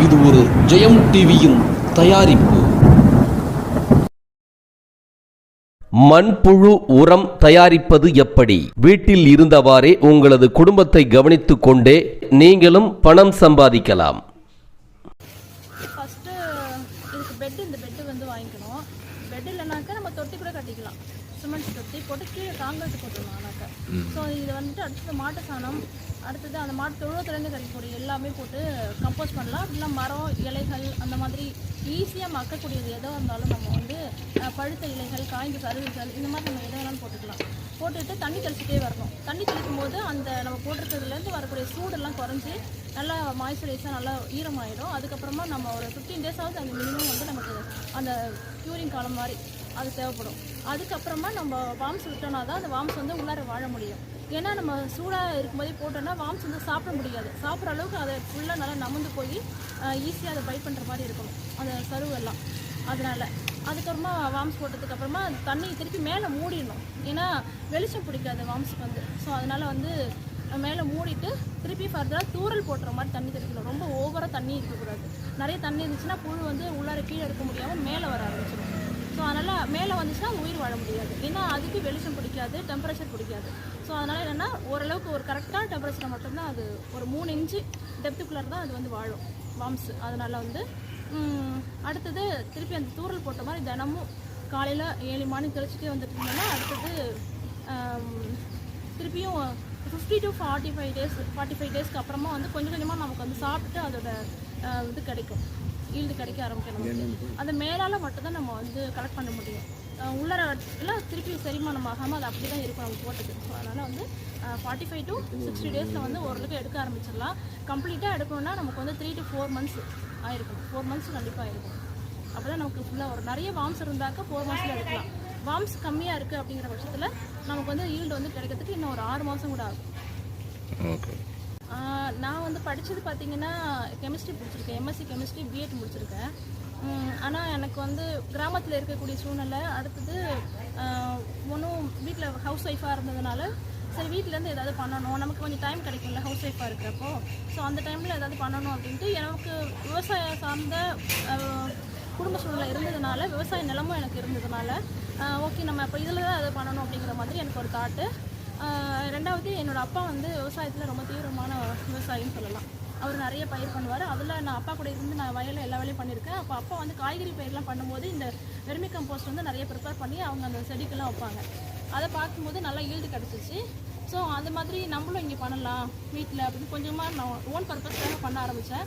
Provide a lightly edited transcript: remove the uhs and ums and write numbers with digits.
இது ஒரு ஜெயம் டிவியின் தயாரிப்பு. மண்புழு உரம் தயாரிப்பது எப்படி? வீட்டில் இருந்தவாறே உங்களது குடும்பத்தை கவனித்துக் கொண்டே நீங்களும் பணம் சம்பாதிக்கலாம். ஃபஸ்ட்டு இதுக்கு இந்த பெட்டு வந்து வாங்கிக்கணும். பெட் இல்லைனாக்கா நம்ம தொட்டி கூட கட்டிக்கலாம். சிமெண்ட் தொட்டி போட்டு கீழே காங்கிரீட் போட்டுடலாம். ஆனாக்கா ஸோ இது வந்துட்டு அடுத்தது மாட்டு சாணம், அடுத்தது அந்த மாட்டு தொழுவத்துலேருந்து கிடைக்கக்கூடிய எல்லாமே போட்டு கம்போஸ்ட் பண்ணலாம். இல்லை மரம் இலைகள் அந்த மாதிரி ஈஸியாக மக்கக்கூடியது எதோ இருந்தாலும் நம்ம வந்து பழுத்த இலைகள், காய்ந்த சருகுகள், இந்த மாதிரி நம்ம எதை வேணாலும் போட்டுக்கலாம். போட்டுட்டு தண்ணி தெளிச்சிட்டே வரணும். தண்ணி தெளிக்கும் போது அந்த நம்ம போட்டிருக்கிறதுலேருந்து வரக்கூடிய சூடெல்லாம் குறைஞ்சி நல்லா மாய்ஸ்சரைஸாக நல்லா ஈரமாயிடும். அதுக்கப்புறமா நம்ம ஒரு 15 டேஸாவது அந்த மினிமம் வந்து நமக்கு அந்த க்யூரிங் காலம் மாதிரி அது தேவைப்படும். அதுக்கப்புறமா நம்ம வாம்ஸ் விட்டோம்னா தான் அந்த வாம்ஸ் வந்து உள்ளார வாழ முடியும். ஏன்னா நம்ம சூடாக இருக்கும்போதே போட்டோம்னா வாம்ஸ் வந்து சாப்பிட முடியாது. சாப்பிட்ற அளவுக்கு அதை ஃபுல்லாக நல்லா நமுந்து போய் ஈஸியாக அதை பைட் பண்ணுற மாதிரி இருக்கணும் அந்த சருவெல்லாம். அதனால் அதுக்கப்புறமா வாம்ஸ் போட்டதுக்கப்புறமா தண்ணி திருப்பி மேலே மூடிடணும். ஏன்னா வெளிச்சம் பிடிக்காது வாம்ஸுக்கு வந்து. ஸோ அதனால் வந்து மேலே மூடிட்டு திருப்பி ஃபர்தராக தூரல் போட்டுற மாதிரி தண்ணி தெளிக்கணும். ரொம்ப ஓவராக தண்ணி இருக்கக்கூடாது. நிறைய தண்ணி இருந்துச்சுன்னா புழு வந்து உள்ளார கீழே இருக்க முடியாமல் மேலே வர ஆரம்பிச்சிடும். ஸோ அதனால் மேலே வந்துச்சுன்னா உயிர் வாழ முடியாது. ஏன்னா அதுக்கு வெளிச்சம் பிடிக்காது, டெம்பரேச்சர் பிடிக்காது. ஸோ அதனால் என்னென்னா ஓரளவுக்கு ஒரு கரெக்டான டெம்பரேச்சரை மட்டும்தான் அது ஒரு 3 இன்ச்சு டெப்த்துக்குள்ளே தான் அது வந்து வாழும் வாம்ஸு. அதனால் வந்து அடுத்தது திருப்பி அந்த தூரல் போட்ட மாதிரி தினமும் காலையில் 7 மணி தெளிச்சுட்டே வந்துட்டு இருந்தோம்னா அடுத்தது திருப்பியும் 50 to 45 டேஸ்க்கு அப்புறமா வந்து கொஞ்சம் கொஞ்சமாக நமக்கு வந்து சாப்பிட்டு அதோட இது கிடைக்கும், ஈல்டு கிடைக்க ஆரம்பிக்கணும். அந்த மேலால் மட்டும்தான் நம்ம வந்து கலெக்ட் பண்ண முடியும். உள்ளார எல்லாம் திருப்பி செரிமானம் ஆகாமல் அது அப்படி தான் இருக்கும் நம்ம போட்டது. ஸோ அதனால் வந்து 45 to 60 டேஸில் வந்து ஓரளவுக்கு எடுக்க ஆரம்பிச்சிடலாம். கம்ப்ளீட்டாக எடுக்கணும்னா நமக்கு வந்து 3 to 4 months ஆயிருக்கும். 4 months கண்டிப்பாக இருக்கும். அப்போ தான் நமக்கு ஃபுல்லாக ஒரு நிறைய வாம்ஸ் இருந்தாக்கா 4 monthsல எடுக்கலாம். வாம்ஸ் கம்மியாக இருக்குது அப்படிங்கிற பட்சத்தில் நமக்கு வந்து ஈல்டு வந்து கிடைக்கிறதுக்கு இன்னும் ஒரு 6 மாதம் கூட ஆகும். ஓகே. நான் வந்து படித்தது பார்த்திங்கன்னா கெமிஸ்ட்ரி முடிச்சிருக்கேன். எம்எஸ்சி கெமிஸ்ட்ரி, பிஎட் முடிச்சிருக்கேன். ஆனால் எனக்கு வந்து கிராமத்தில் இருக்கக்கூடிய சூழ்நிலை, அடுத்தது ஒன்றும் வீட்டில் ஹவுஸ் ஒய்ஃபாக இருந்ததுனால சரி வீட்டிலேருந்து ஏதாவது பண்ணணும், நமக்கு கொஞ்சம் டைம் கிடைக்கும்ல ஹவுஸ் ஒய்ஃபாக இருக்கிறப்போ. ஸோ அந்த டைமில் ஏதாவது பண்ணணும் அப்படின்ட்டு எனக்கு விவசாயம் சார்ந்த குடும்ப சூழ்நிலை இருந்ததுனால, விவசாய நிலமும் எனக்கு இருந்ததுனால ஓகே நம்ம இப்போ இதில் தான் அதை பண்ணணும் அப்படிங்கிற மாதிரி எனக்கு ஒரு தாட்டு. ரெண்டாவது என்னோடய அப்பா வந்து விவசாயத்தில் ரொம்ப தீவிரமான விவசாயின்னு சொல்லலாம். அவர் நிறைய பயிர் பண்ணுவார். அதில் நான் அப்பா கூட இருந்து நான் வயலில் எல்லா வேலையும் பண்ணியிருக்கேன். அப்போ அப்பா வந்து காய்கறி பயிரெலாம் பண்ணும்போது இந்த வெர்மி கம்போஸ்ட் வந்து நிறைய ப்ரிப்பேர் பண்ணி அவங்க அந்த செடிக்கெல்லாம் வைப்பாங்க. அதை பார்க்கும்போது நல்லா ஈல்டு கிடச்சிச்சு. ஸோ அந்த மாதிரி நம்மளும் இங்கே பண்ணலாம் வீட்டில் அப்படின்னு கொஞ்சமாக நான் ஓன் பர்பஸ்க்காக பண்ண ஆரம்பித்தேன்.